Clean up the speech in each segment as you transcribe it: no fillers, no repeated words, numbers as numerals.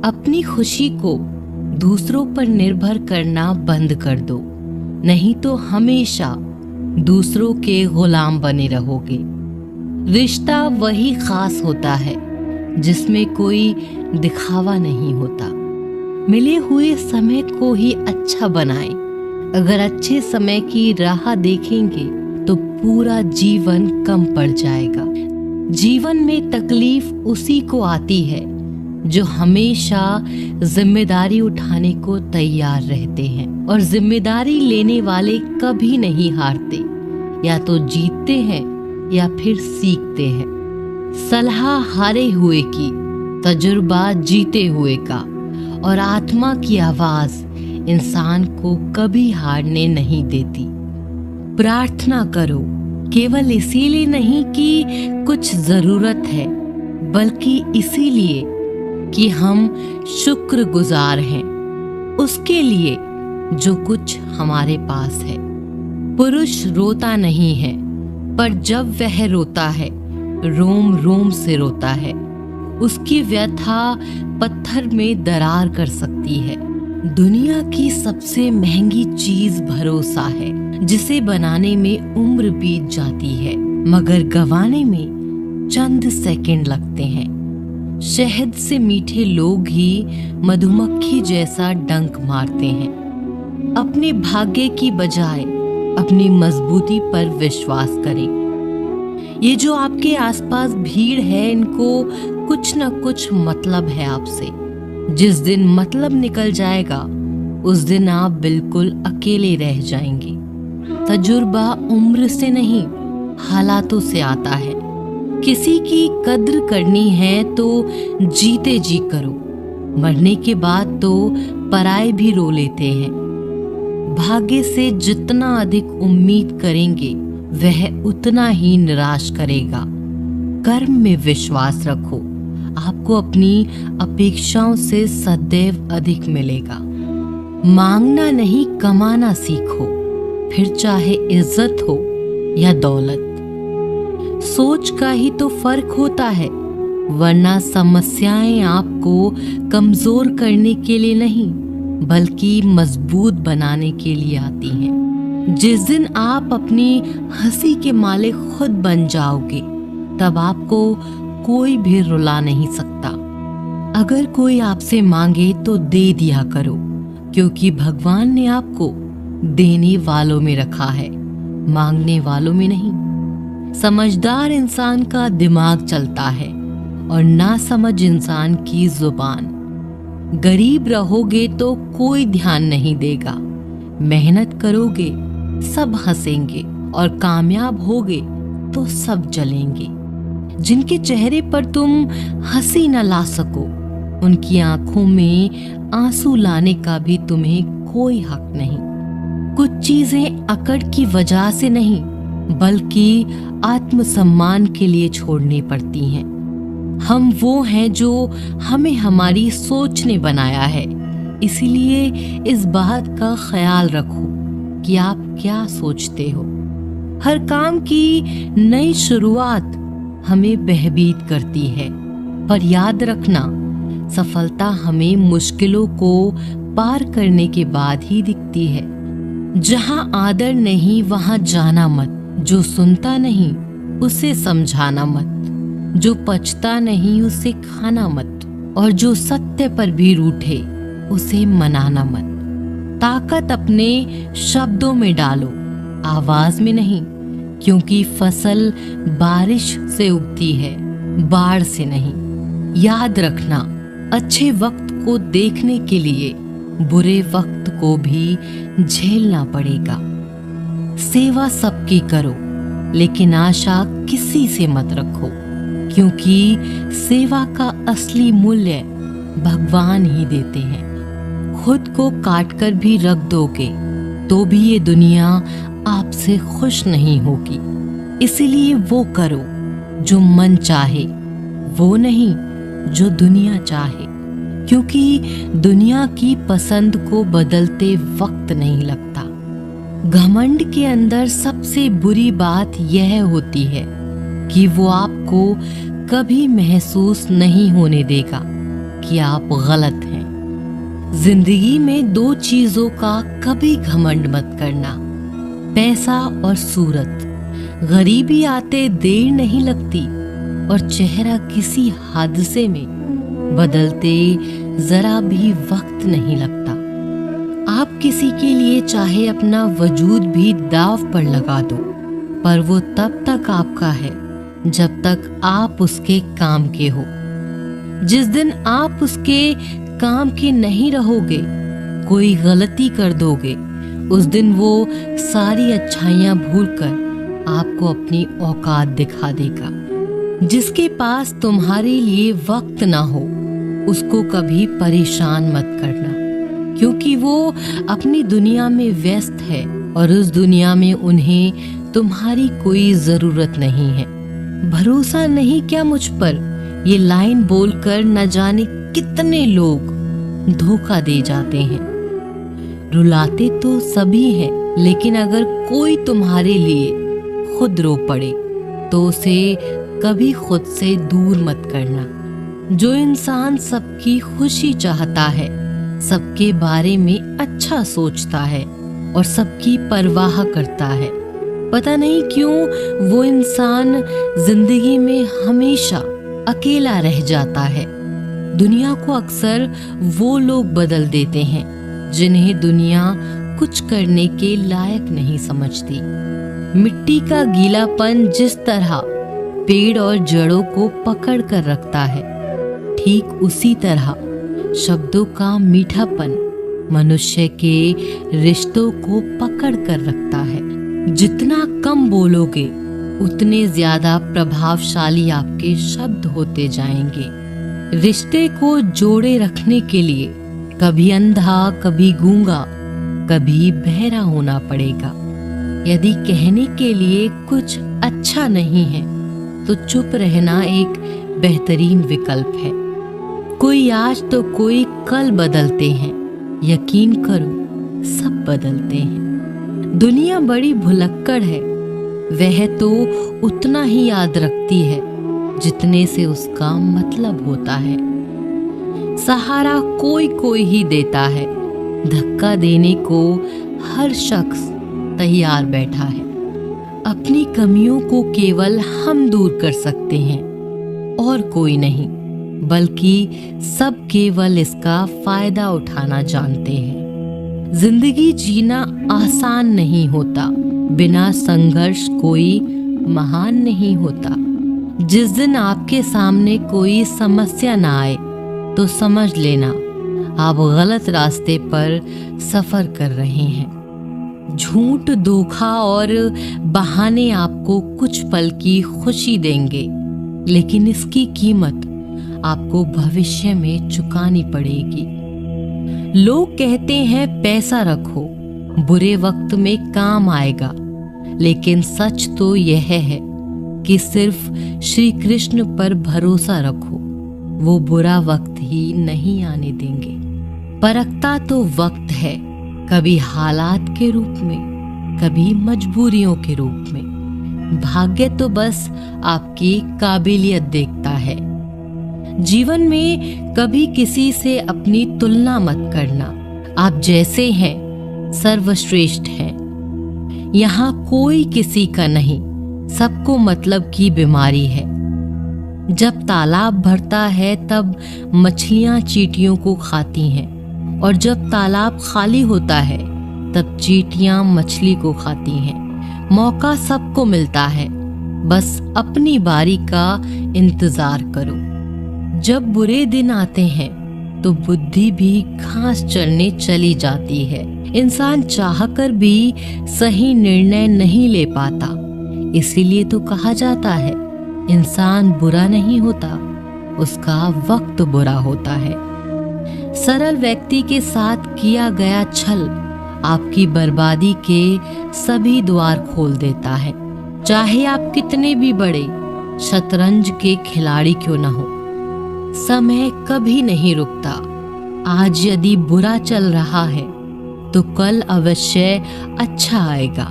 अपनी खुशी को दूसरों पर निर्भर करना बंद कर दो, नहीं तो हमेशा दूसरों के गुलाम बने रहोगे। रिश्ता वही खास होता है जिसमें कोई दिखावा नहीं होता। मिले हुए समय को ही अच्छा बनाएं। अगर अच्छे समय की राह देखेंगे तो पूरा जीवन कम पड़ जाएगा। जीवन में तकलीफ उसी को आती है जो हमेशा जिम्मेदारी उठाने को तैयार रहते हैं, और जिम्मेदारी लेने वाले कभी नहीं हारते। या तो जीतते हैं या फिर सीखते हैं। सलाह हारे हुए की, तजुर्बा जीते हुए का, और आत्मा की आवाज इंसान को कभी हारने नहीं देती। प्रार्थना करो, केवल इसीलिए नहीं कि कुछ जरूरत है, बल्कि इसीलिए कि हम शुक्रगुजार हैं उसके लिए जो कुछ हमारे पास है। पुरुष रोता नहीं है, पर जब वह रोता है रोम रोम से रोता है। उसकी व्यथा पत्थर में दरार कर सकती है। दुनिया की सबसे महंगी चीज भरोसा है, जिसे बनाने में उम्र बीत जाती है मगर गंवाने में चंद सेकंड लगते हैं। शहद से मीठे लोग ही मधुमक्खी जैसा डंक मारते हैं। अपने भाग्य की बजाय अपनी मजबूती पर विश्वास करें। ये जो आपके आसपास भीड़ है, इनको कुछ न कुछ मतलब है आपसे। जिस दिन मतलब निकल जाएगा उस दिन आप बिल्कुल अकेले रह जाएंगे। तजुर्बा उम्र से नहीं, हालातों से आता है। किसी की कद्र करनी है तो जीते जी करो, मरने के बाद तो पराये भी रो लेते हैं। भाग्य से जितना अधिक उम्मीद करेंगे वह उतना ही निराश करेगा। कर्म में विश्वास रखो, आपको अपनी अपेक्षाओं से सदैव अधिक मिलेगा। मांगना नहीं, कमाना सीखो, फिर चाहे इज्जत हो या दौलत। सोच का ही तो फर्क होता है, वरना समस्याएं आपको कमजोर करने के लिए नहीं बल्कि मजबूत बनाने के लिए आती हैं। जिस दिन आप अपनी हंसी के मालिक खुद बन जाओगे तब आपको कोई भी रुला नहीं सकता। अगर कोई आपसे मांगे तो दे दिया करो, क्योंकि भगवान ने आपको देने वालों में रखा है, मांगने वालों में नहीं। समझदार इंसान का दिमाग चलता है और नासमझ इंसान की जुबान। गरीब रहोगे तो कोई ध्यान नहीं देगा, मेहनत करोगे सब हंसेंगे, और कामयाब होगे तो सब जलेंगे। जिनके चेहरे पर तुम हंसी न ला सको, उनकी आंखों में आंसू लाने का भी तुम्हें कोई हक नहीं। कुछ चीजें अकड़ की वजह से नहीं बल्कि आत्मसम्मान के लिए छोड़नी पड़ती हैं। हम वो हैं जो हमें हमारी सोच ने बनाया है, इसीलिए इस बात का ख्याल रखो कि आप क्या सोचते हो। हर काम की नई शुरुआत हमें भयभीत करती है, पर याद रखना सफलता हमें मुश्किलों को पार करने के बाद ही दिखती है। जहां आदर नहीं वहां जाना मत। जो सुनता नहीं उसे समझाना मत। जो पचता नहीं उसे खाना मत। और जो सत्य पर भी रूठे उसे मनाना मत। ताकत अपने शब्दों में डालो, आवाज में नहीं, क्योंकि फसल बारिश से उगती है, बाढ़ से नहीं। याद रखना, अच्छे वक्त को देखने के लिए बुरे वक्त को भी झेलना पड़ेगा। सेवा सबकी करो, लेकिन आशा किसी से मत रखो, क्योंकि सेवा का असली मूल्य भगवान ही देते हैं। खुद को काट कर भी रख दोगे तो भी ये दुनिया आपसे खुश नहीं होगी। इसलिए वो करो जो मन चाहे, वो नहीं जो दुनिया चाहे, क्योंकि दुनिया की पसंद को बदलते वक्त नहीं लगता। घमंड के अंदर सबसे बुरी बात यह होती है कि वो आपको कभी महसूस नहीं होने देगा कि आप गलत हैं। जिंदगी में दो चीजों का कभी घमंड मत करना, पैसा और सूरत। गरीबी आते देर नहीं लगती और चेहरा किसी हादसे में बदलते जरा भी वक्त नहीं लगता। आप किसी के लिए चाहे अपना वजूद भी दांव पर लगा दो, पर वो तब तक आपका है जब तक आप उसके काम के हो। जिस दिन आप उसके काम के नहीं रहोगे, कोई गलती कर दोगे, उस दिन वो सारी अच्छाइयां भूलकर आपको अपनी औकात दिखा देगा। जिसके पास तुम्हारे लिए वक्त ना हो, उसको कभी परेशान मत करना, क्योंकि वो अपनी दुनिया में व्यस्त है और उस दुनिया में उन्हें तुम्हारी कोई जरूरत नहीं है। भरोसा नहीं क्या मुझ पर, ये लाइन बोलकर न जाने कितने लोग धोखा दे जाते हैं। रुलाते तो सभी हैं, लेकिन अगर कोई तुम्हारे लिए खुद रो पड़े तो उसे कभी खुद से दूर मत करना। जो इंसान सबकी खुशी चाहता है, सबके बारे में अच्छा सोचता है और सबकी परवाह करता है, पता नहीं क्यों वो इंसान जिंदगी में हमेशा अकेला रह जाता है। दुनिया को अक्सर वो लोग बदल देते हैं जिन्हें दुनिया कुछ करने के लायक नहीं समझती। मिट्टी का गीलापन जिस तरह पेड़ और जड़ों को पकड़ कर रखता है, ठीक उसी तरह शब्दों का मीठापन मनुष्य के रिश्तों को पकड़ कर रखता है। जितना कम बोलोगे, उतने ज्यादा प्रभावशाली आपके शब्द होते जाएंगे। रिश्ते को जोड़े रखने के लिए कभी अंधा, कभी गूंगा, कभी बहरा होना पड़ेगा। यदि कहने के लिए कुछ अच्छा नहीं है तो चुप रहना एक बेहतरीन विकल्प है। कोई आज तो कोई कल बदलते हैं, यकीन करो सब बदलते हैं। दुनिया बड़ी भुलक्कड़ है, वह तो उतना ही याद रखती है जितने से उसका मतलब होता है। सहारा कोई कोई ही देता है, धक्का देने को हर शख्स तैयार बैठा है। अपनी कमियों को केवल हम दूर कर सकते हैं और कोई नहीं, बल्कि सब केवल इसका फायदा उठाना जानते हैं। जिंदगी जीना आसान नहीं होता, बिना संघर्ष कोई महान नहीं होता। जिस दिन आपके सामने कोई समस्या ना आए तो समझ लेना आप गलत रास्ते पर सफर कर रहे हैं। झूठ, धोखा और बहाने आपको कुछ पल की खुशी देंगे, लेकिन इसकी कीमत आपको भविष्य में चुकानी पड़ेगी। लोग कहते हैं पैसा रखो, बुरे वक्त में काम आएगा, लेकिन सच तो यह है कि सिर्फ श्री कृष्ण पर भरोसा रखो, वो बुरा वक्त ही नहीं आने देंगे। परखता तो वक्त है, कभी हालात के रूप में, कभी मजबूरियों के रूप में। भाग्य तो बस आपकी काबिलियत देखता है। जीवन में कभी किसी से अपनी तुलना मत करना। आप जैसे हैं सर्वश्रेष्ठ हैं। यहाँ कोई किसी का नहीं, सबको मतलब की बीमारी है। जब तालाब भरता है तब मछलियां चींटियों को खाती हैं, और जब तालाब खाली होता है तब चींटियां मछली को खाती हैं। मौका सबको मिलता है, बस अपनी बारी का इंतजार करो। जब बुरे दिन आते हैं तो बुद्धि भी घास चरने चली जाती है। इंसान चाहकर भी सही निर्णय नहीं ले पाता, इसीलिए तो कहा जाता है इंसान बुरा नहीं होता, उसका वक्त बुरा होता है। सरल व्यक्ति के साथ किया गया छल आपकी बर्बादी के सभी द्वार खोल देता है। चाहे आप कितने भी बड़े शतरंज के खिलाड़ी क्यों न हो, समय कभी नहीं रुकता। आज यदि बुरा चल रहा है तो कल अवश्य अच्छा आएगा।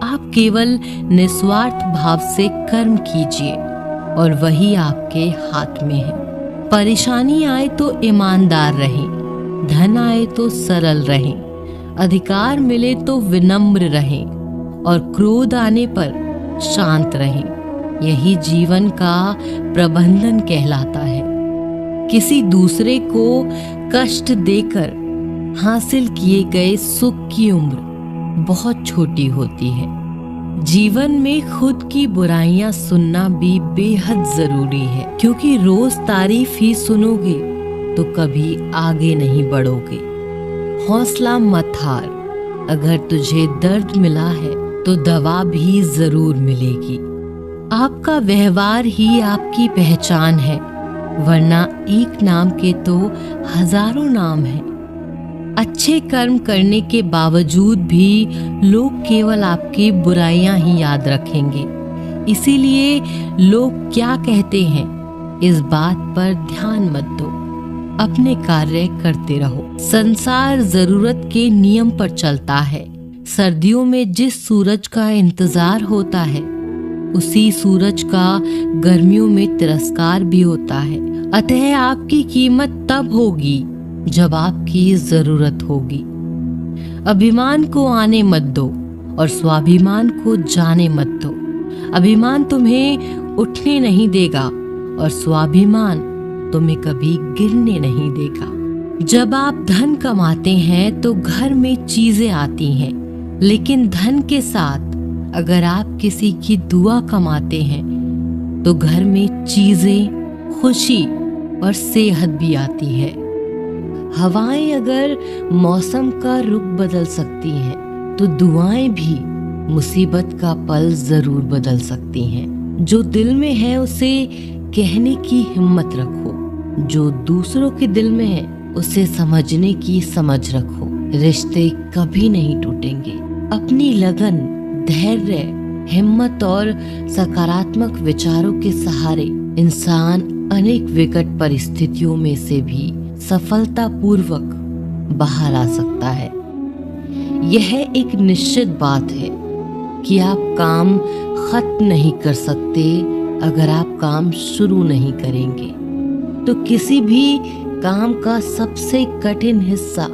आप केवल निस्वार्थ भाव से कर्म कीजिए और वही आपके हाथ में है। परेशानी आए तो ईमानदार रहें, धन आए तो सरल रहें, अधिकार मिले तो विनम्र रहें और क्रोध आने पर शांत रहें। यही जीवन का प्रबंधन कहलाता है। किसी दूसरे को कष्ट देकर हासिल किए गए सुख की उम्र बहुत छोटी होती है। जीवन में खुद की बुराइयां सुनना भी बेहद जरूरी है, क्योंकि रोज तारीफ ही सुनोगे तो कभी आगे नहीं बढ़ोगे। हौसला मत हार, अगर तुझे दर्द मिला है तो दवा भी जरूर मिलेगी। आपका व्यवहार ही आपकी पहचान है, वरना एक नाम के तो हजारों नाम हैं। अच्छे कर्म करने के बावजूद भी लोग केवल आपकी बुराइयां ही याद रखेंगे। इसीलिए लोग क्या कहते हैं इस बात पर ध्यान मत दो, अपने कार्य करते रहो। संसार जरूरत के नियम पर चलता है। सर्दियों में जिस सूरज का इंतजार होता है, उसी सूरज का गर्मियों में तिरस्कार भी होता है। अतः आपकी कीमत तब होगी जब आपकी जरूरत होगी। अभिमान को आने मत दो और स्वाभिमान को जाने मत दो। अभिमान तुम्हें उठने नहीं देगा और स्वाभिमान तुम्हें कभी गिरने नहीं देगा। जब आप धन कमाते हैं तो घर में चीजें आती हैं, लेकिन धन के साथ अगर आप किसी की दुआ कमाते हैं तो घर में चीजें, खुशी और सेहत भी आती है। हवाएं अगर मौसम का रुख बदल सकती हैं तो दुआएं भी मुसीबत का पल जरूर बदल सकती हैं। जो दिल में है उसे कहने की हिम्मत रखो, जो दूसरों के दिल में है उसे समझने की समझ रखो। रिश्ते कभी नहीं टूटेंगे। अपनी लगन, धैर्य, हिम्मत और सकारात्मक विचारों के सहारे इंसान अनेक विकट परिस्थितियों में से भी सफलतापूर्वक बाहर आ सकता है। यह एक निश्चित बात है कि आप काम खत्म नहीं कर सकते अगर आप काम शुरू नहीं करेंगे। तो किसी भी काम का सबसे कठिन हिस्सा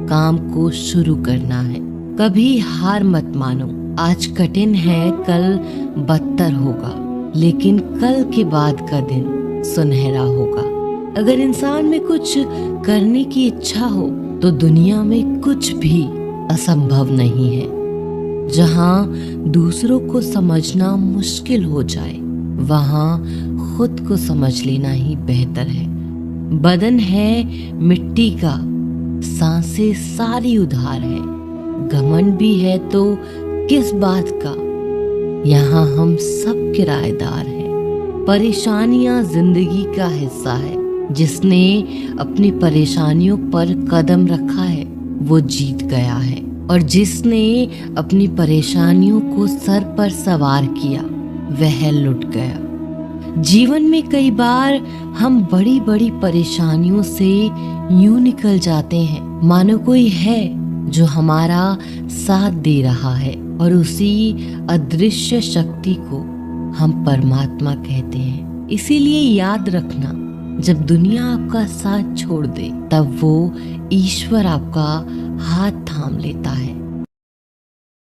काम को शुरू करना है। कभी हार मत मानो। आज कठिन है, कल बदतर होगा, लेकिन कल के बाद का दिन सुनहरा होगा। अगर इंसान में कुछ करने की इच्छा हो तो दुनिया में कुछ भी असंभव नहीं है। जहाँ दूसरों को समझना मुश्किल हो जाए, वहाँ खुद को समझ लेना ही बेहतर है। बदन है मिट्टी का, सांसें सारी उधार है। घमंड भी है तो किस बात का, यहाँ हम सब किराएदार हैं। परेशानियां जिंदगी का हिस्सा है। जिसने अपनी परेशानियों पर कदम रखा है वो जीत गया है, और जिसने अपनी परेशानियों को सर पर सवार किया वह लुट गया। जीवन में कई बार हम बड़ी बड़ी परेशानियों से यूं निकल जाते हैं मानो कोई है जो हमारा साथ दे रहा है, और उसी अदृश्य शक्ति को हम परमात्मा कहते हैं। इसीलिए याद रखना, जब दुनिया आपका साथ छोड़ दे तब वो ईश्वर आपका हाथ थाम लेता है।